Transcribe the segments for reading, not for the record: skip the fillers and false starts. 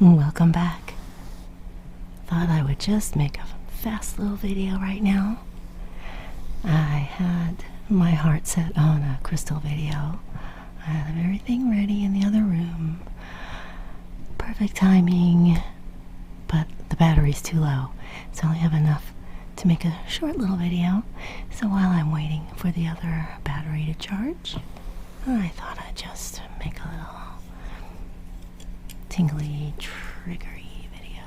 Welcome back. Thought I would just make a fast little video right now. I had my heart set on a crystal video. I have everything ready in the other room. Perfect timing, but the battery's too low, so I only have enough to make a short little video. So while I'm waiting for the other battery to charge, I thought I'd just make a little tingly, triggery video.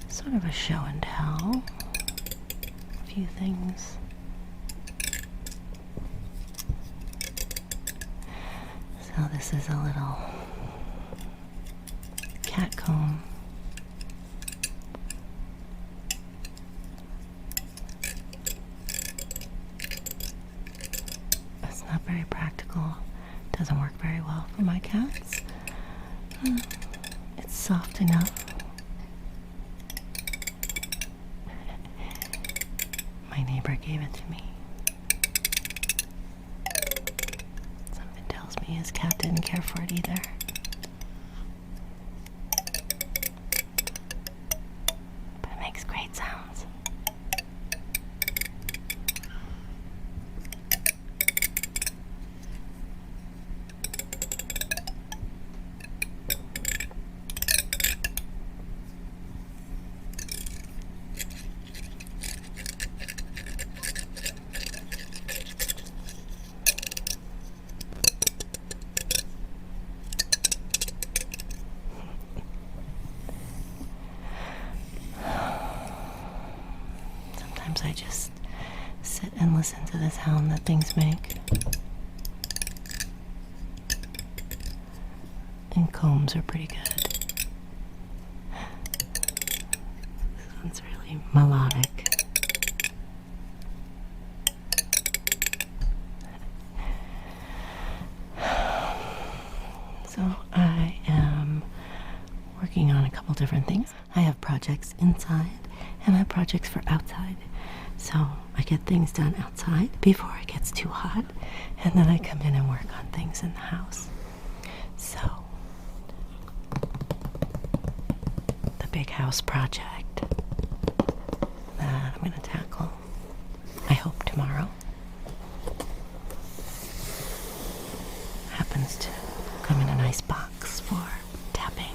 Sort of a show and tell. A few things. So this is a little cat comb. It's not very practical. Doesn't work very well for my cats. It's soft enough. My neighbor gave it to me. Something tells me his cat didn't care for it either. But it makes great sounds. Sometimes I just sit and listen to the sound that things make. And combs are pretty good. This one's really melodic. So I am working on a couple different things. I have projects inside and I have projects for outside. So I get things done outside before it gets too hot, and then I come in and work on things in the house. So the big house project that I'm going to tackle, I hope tomorrow, happens to come in a nice box for tapping.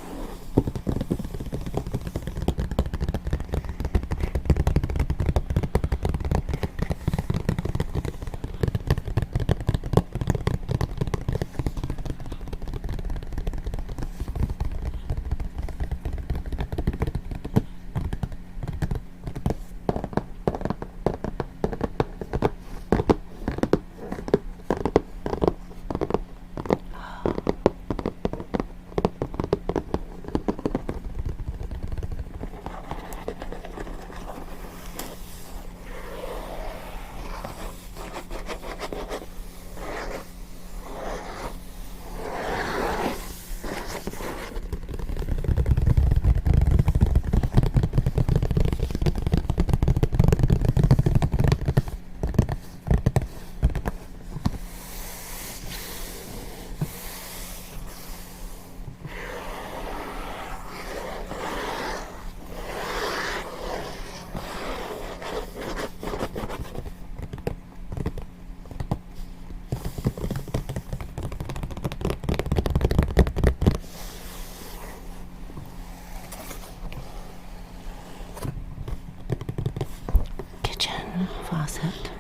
Faucet.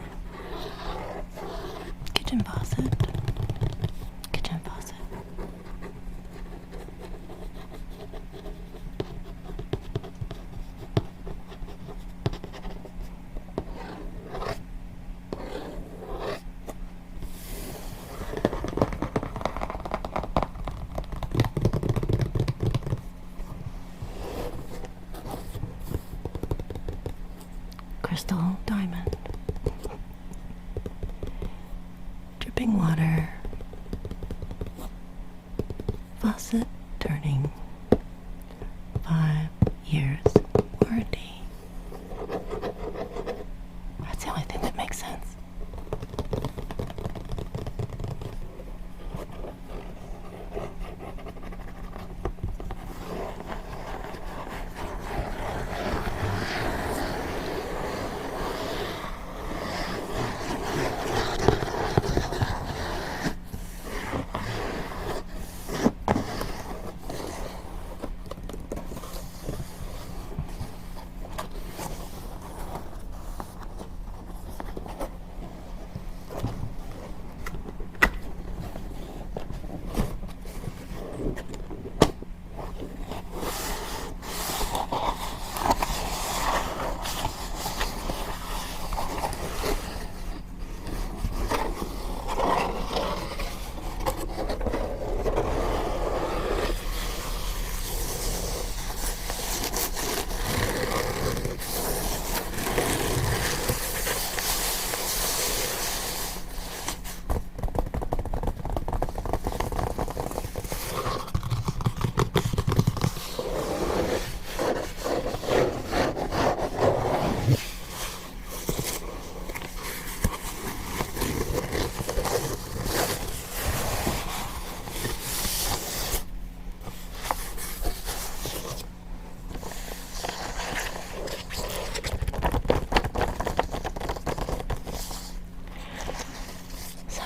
Kitchen faucet. Kitchen faucet. Crystal diamond. Dripping water. Faucet turning. 5 years warranty. That's the only thing that makes sense.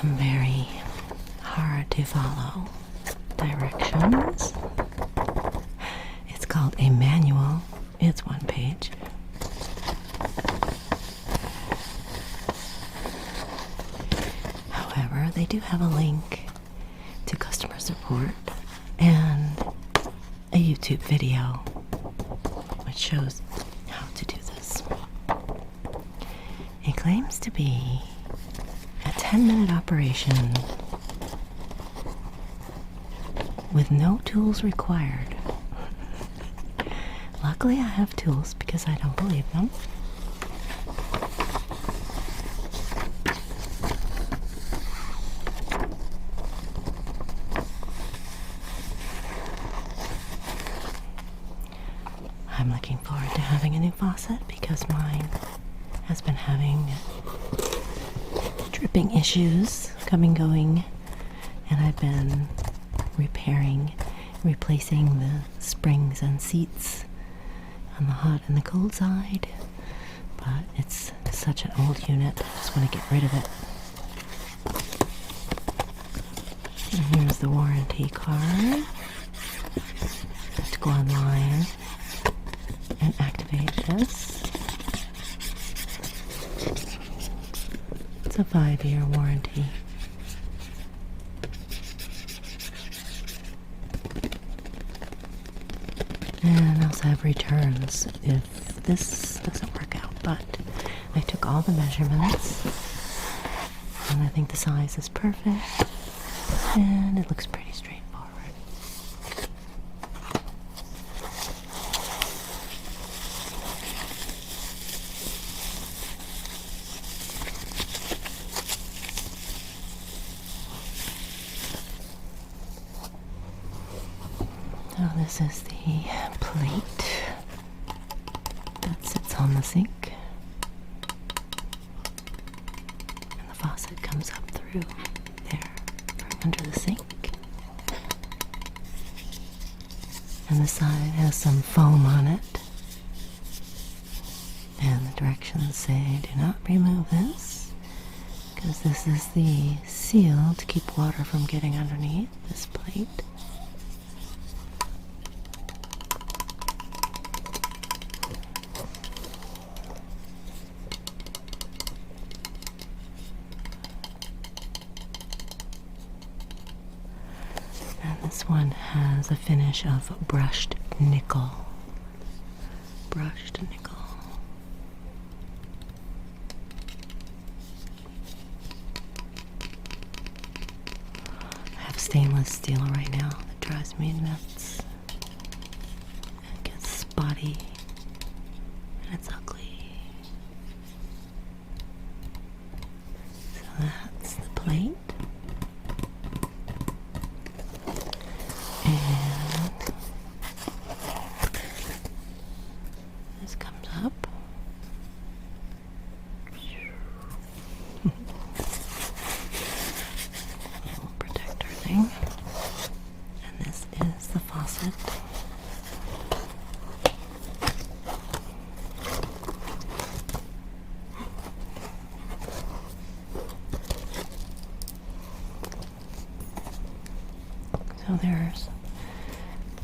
some very hard to follow directions. It's called a manual. It's one page. However, they do have a link to customer support and a YouTube video which shows how to do this. It claims to be a 10-minute operation with no tools required. Luckily, I have tools because I don't believe them. I'm looking forward to having a new faucet because mine has been having dripping issues, going, and I've been replacing the springs and seats on the hot and the cold side, but it's such an old unit, I just want to get rid of it. And here's the warranty card. Let's go online and activate this. It's a 5-year warranty. And I also have returns if this doesn't work out, but I took all the measurements and I think the size is perfect and it looks pretty straightforward. So this is the plate that sits on the sink, and the faucet comes up through there from under the sink, and the side has some foam on it, and the directions say do not remove this because this is the seal to keep water from getting underneath this plate. This one has a finish of brushed nickel. Brushed nickel. I have stainless steel right now that drives me nuts. It gets spotty and it's ugly. So that's the plate. This comes up. Little protector thing. And this is the faucet. So there's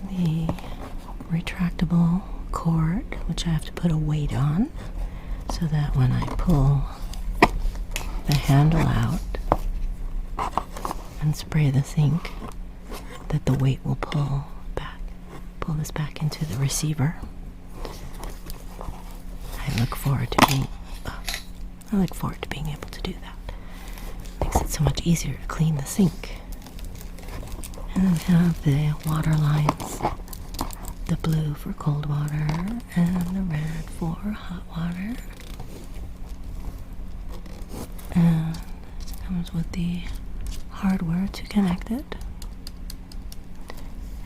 the retractable cord, which I have to put a weight on so that when I pull the handle out and spray the sink, that the weight will pull this back into the receiver. I look forward to being able to do that. Makes it so much easier to clean the sink. And then we have the water lines, the blue for cold water and the red for hot water. And it comes with the hardware to connect it.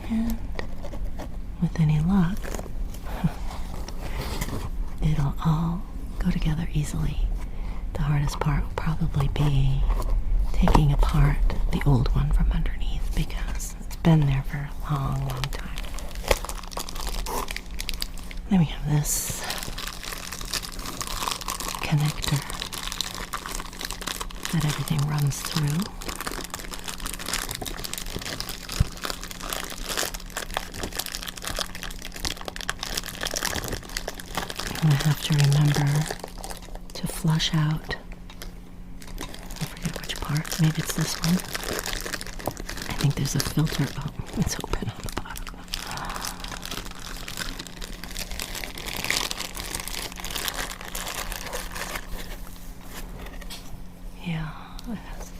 And with any luck, it'll all go together easily. The hardest part will probably be taking apart the old one from underneath because it's been there for a long, long time. Then we have this connector that everything runs through. And I have to remember to flush out, I forget which part, maybe it's this one. I think there's a filter, oh, it's open on the bottom. Yeah, it has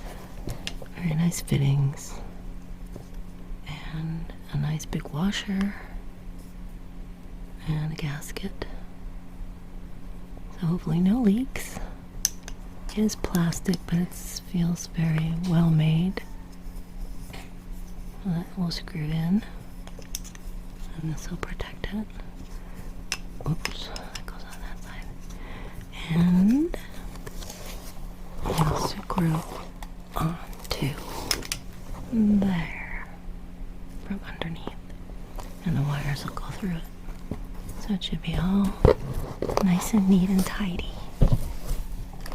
very nice fittings and a nice big washer and a gasket. So hopefully no leaks. It is plastic, but it feels very well made. So that will screw it in, and this will protect it. Oops, that goes on that side. And it'll screw onto there from underneath, and the wires will go through it. So it should be all nice and neat and tidy.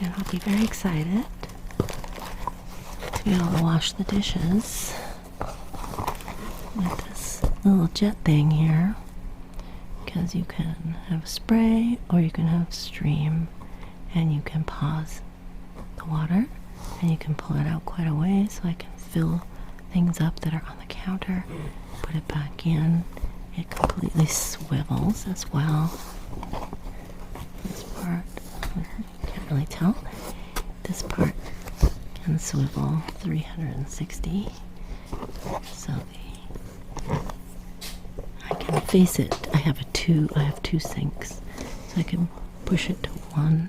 And I'll be very excited to be able to wash the dishes with this little jet thing here, because you can have spray or you can have stream, and you can pause the water and you can pull it out quite a way, so I can fill things up that are on the counter, put it back in. It completely swivels as well. This part, can't really tell. This part can swivel 360, so I can face it. I have two sinks, so I can push it to one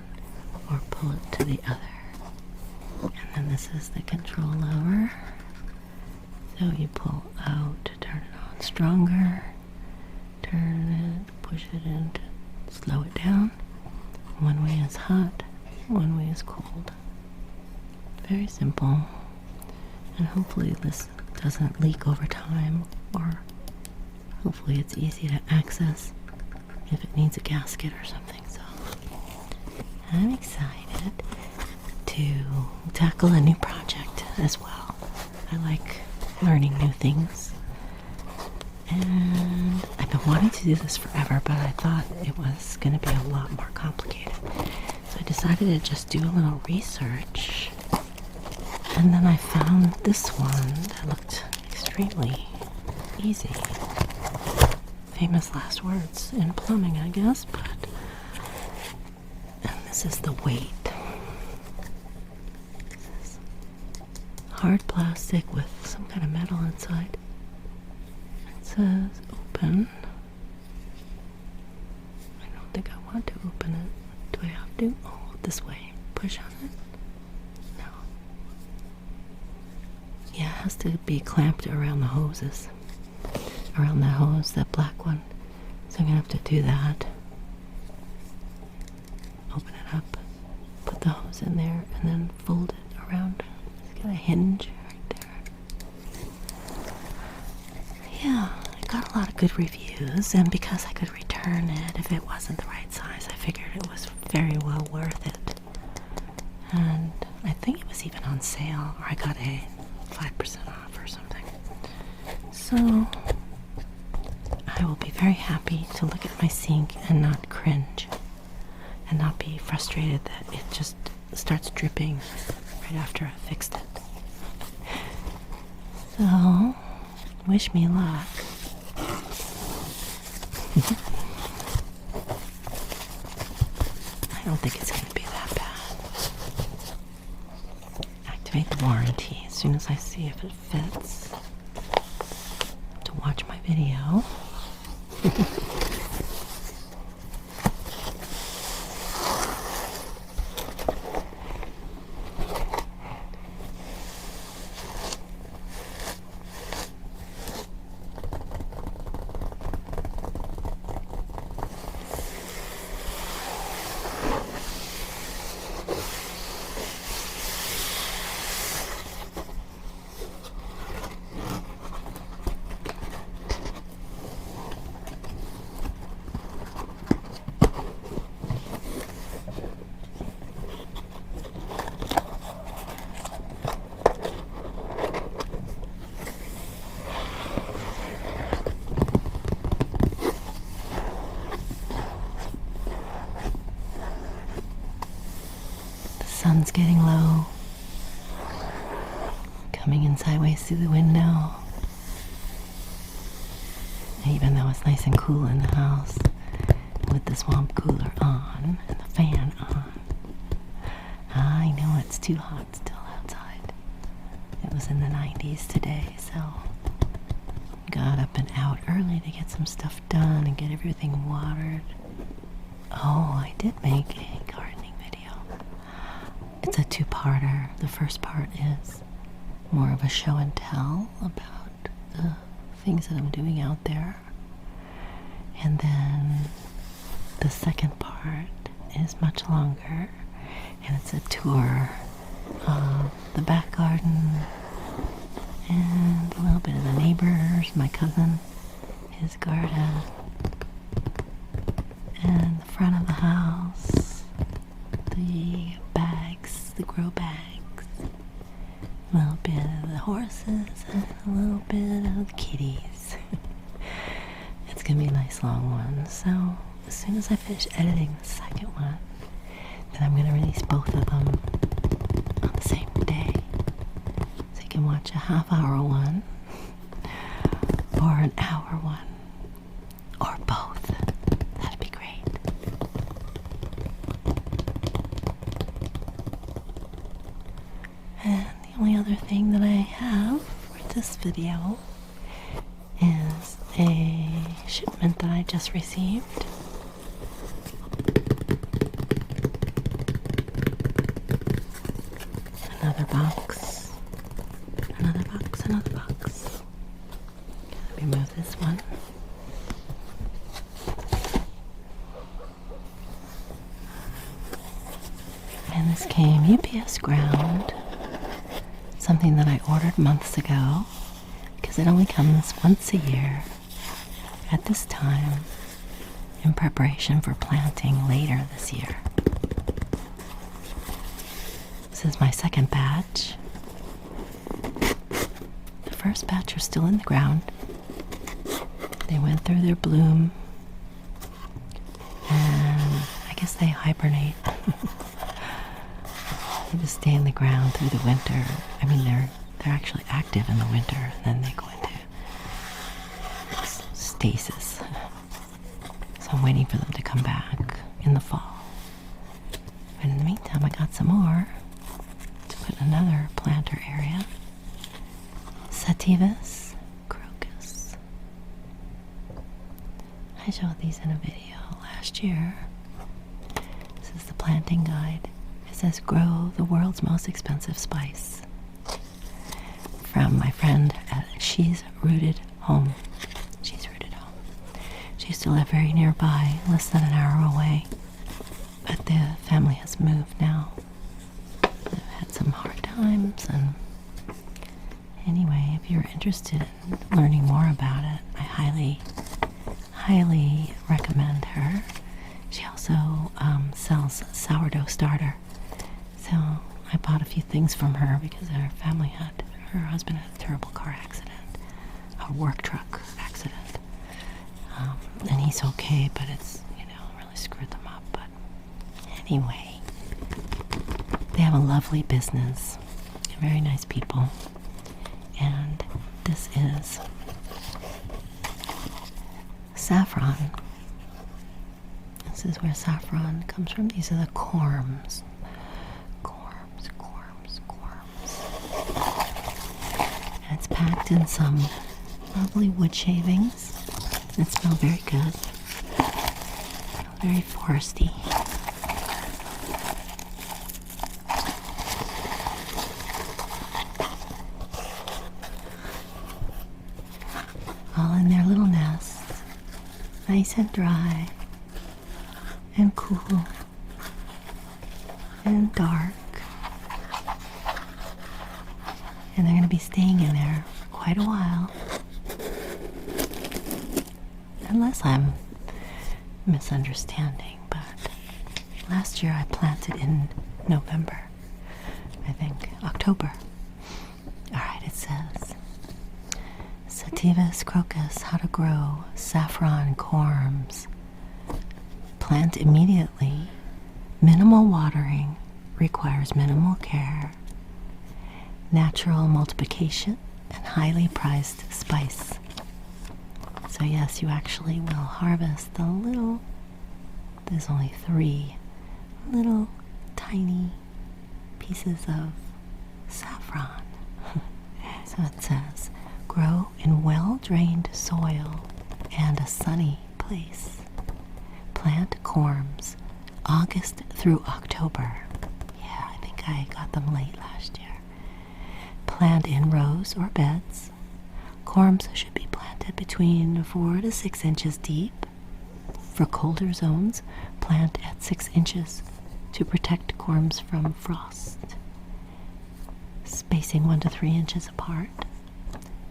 or pull it to the other. And then this is the control lever. So you pull out to turn it on stronger, turn it, push it in to slow it down. One way is hot, one way is cold. Very simple. And hopefully this doesn't leak over time, or hopefully it's easy to access if it needs a gasket or something. So I'm excited to tackle a new project as well. I like learning new things, and I've been wanting to do this forever, but I thought it was going to be a lot more complicated. So I decided to just do a little research, and then I found this one that looked extremely easy. Famous last words in plumbing, I guess, but and this is the weight. This is hard plastic with some kind of metal inside. It says open. I don't think I want to open it. Do I have to? Oh, this way. Push on it? No. Yeah, it has to be clamped around the hoses. Around the hose, that black one. So I'm going to have to do that. Open it up, put the hose in there, and then fold it around. It's got a hinge right there. Yeah, I got a lot of good reviews, and because I could return it if it wasn't the right size, I figured it was very well worth it. And I think it was even on sale, or I got a 5% off or something. So I will be very happy to look at my sink and not cringe, and not be frustrated that it just starts dripping right after I fixed it. So, wish me luck. I don't think it's going to be that bad. Activate the warranty as soon as I see if it fits. To watch my video. it's getting low. Coming in sideways through the window. Even though it's nice and cool in the house with the swamp cooler on and the fan on. I know it's too hot still outside. It was in the 90s today, so got up and out early to get some stuff done and get everything watered. Oh, I did make a gardening video. It's a two-parter. The first part is more of a show and tell about the things that I'm doing out there. And then the second part is much longer, and it's a tour of the back garden and a little bit of the neighbors, my cousin, his garden, and the front of the house, the bags, the grow bags, a little bit of the horses, and a little bit of the kitties. It's gonna be a nice long one, so as soon as I finish editing the second one, then I'm gonna release both of them on the same day. So you can watch a half-hour one, or an hour one, or both. That'd be great. And the only other thing that I have for this video is a shipment that I just received. Another box, another box, another box. Let me move this one. And this came UPS ground, something that I ordered months ago, because it only comes once a year at this time in preparation for planting later this year. This is my second batch. The first batch are still in the ground. They went through their bloom, and I guess they hibernate. They just stay in the ground through the winter. I mean, they're actually active in the winter, and then they go into stasis. So I'm waiting for them to come back in the fall. But in the meantime, I got some more to put in another planter area. Sativus crocus. I showed these in a video last year. This is the planting guide. It says grow the world's most expensive spice. From my friend at She's Rooted Home. She's Rooted Home. She used to live very nearby, less than an hour away. But the family has moved now. They've had some hard times, and anyway, if you're interested in learning more about it, I highly recommend her. She also sells sourdough starter. So I bought a few things from her because her husband had a terrible car accident, a work truck accident. And he's okay, but it's, really screwed them up. But anyway, they have a lovely business, very nice people. And this is saffron. This is where saffron comes from. These are the corms. And it's packed in some lovely wood shavings. It smells very good. Very foresty. All in their little nests. Nice and dry. And cool. And dark. And they're going to be staying in there for quite a while. Unless I'm misunderstanding, but last year I planted in November. I think October. Alright, it says Sativus crocus, how to grow saffron corms. Plant immediately. Minimal watering. requires minimal care, natural multiplication, and highly prized spice. So yes, you actually will harvest the little, there's only 3 little tiny pieces of saffron. So it says, grow in well-drained soil and a sunny place. Plant corms August through October. Yeah, I think I got them late last year. Plant in rows or beds. Corms should be planted between 4 to 6 inches deep. For colder zones, plant at 6 inches to protect corms from frost. Spacing 1 to 3 inches apart.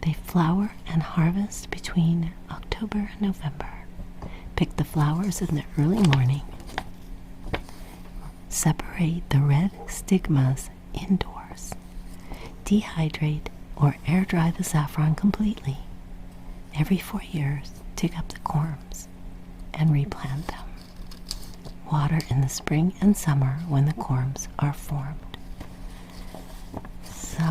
They flower and harvest between October and November. Pick the flowers in the early morning. Separate the red stigmas indoors. Dehydrate or air dry the saffron completely. Every 4 years, dig up the corms and replant them. Water in the spring and summer when the corms are formed. So,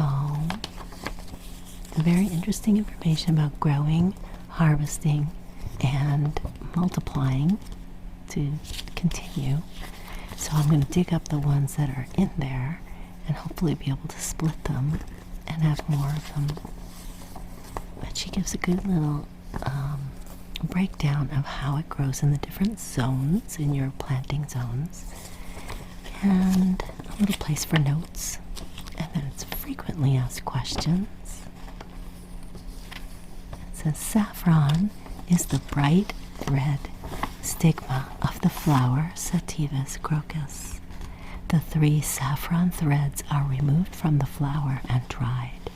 very interesting information about growing, harvesting, and multiplying to continue. So I'm going to dig up the ones that are in there and hopefully be able to split them and have more of them. But she gives a good little breakdown of how it grows in the different zones, in your planting zones, and a little place for notes. And then it's frequently asked questions. It says saffron is the bright red stigma of the flower Sativus crocus. The 3 saffron threads are removed from the flower and dried.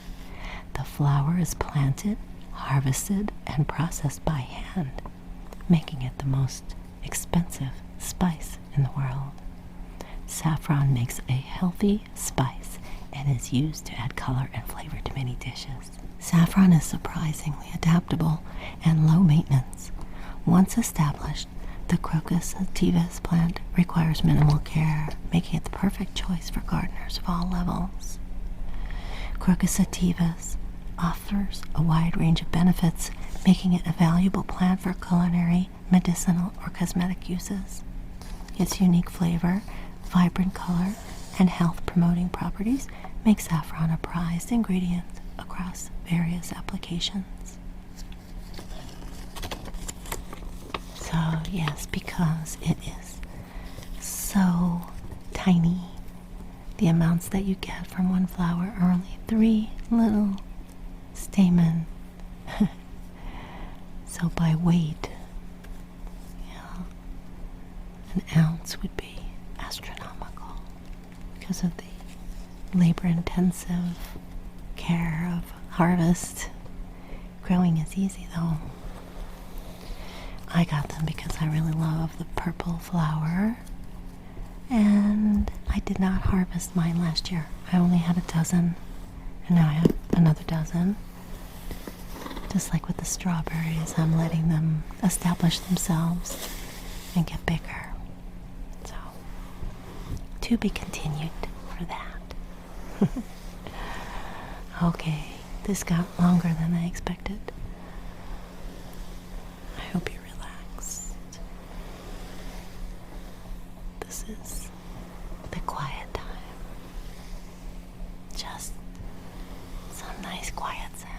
The flower is planted, harvested, and processed by hand, making it the most expensive spice in the world. Saffron makes a healthy spice and is used to add color and flavor to many dishes. Saffron is surprisingly adaptable and low maintenance. Once established, the Crocus sativus plant requires minimal care, making it the perfect choice for gardeners of all levels. Crocus sativus offers a wide range of benefits, making it a valuable plant for culinary, medicinal, or cosmetic uses. Its unique flavor, vibrant color, and health-promoting properties make saffron a prized ingredient across various applications. So yes, because it is so tiny, the amounts that you get from one flower are only 3 little stamen. So by weight, an ounce would be astronomical because of the labor-intensive care of harvest. Growing is easy though. I got them because I really love the purple flower, and I did not harvest mine last year. I only had a dozen, and now I have another dozen. Just like with the strawberries, I'm letting them establish themselves and get bigger. So, to be continued for that. Okay, this got longer than I expected. I hope you're relaxed. This is the quiet time. Just some nice quiet sounds.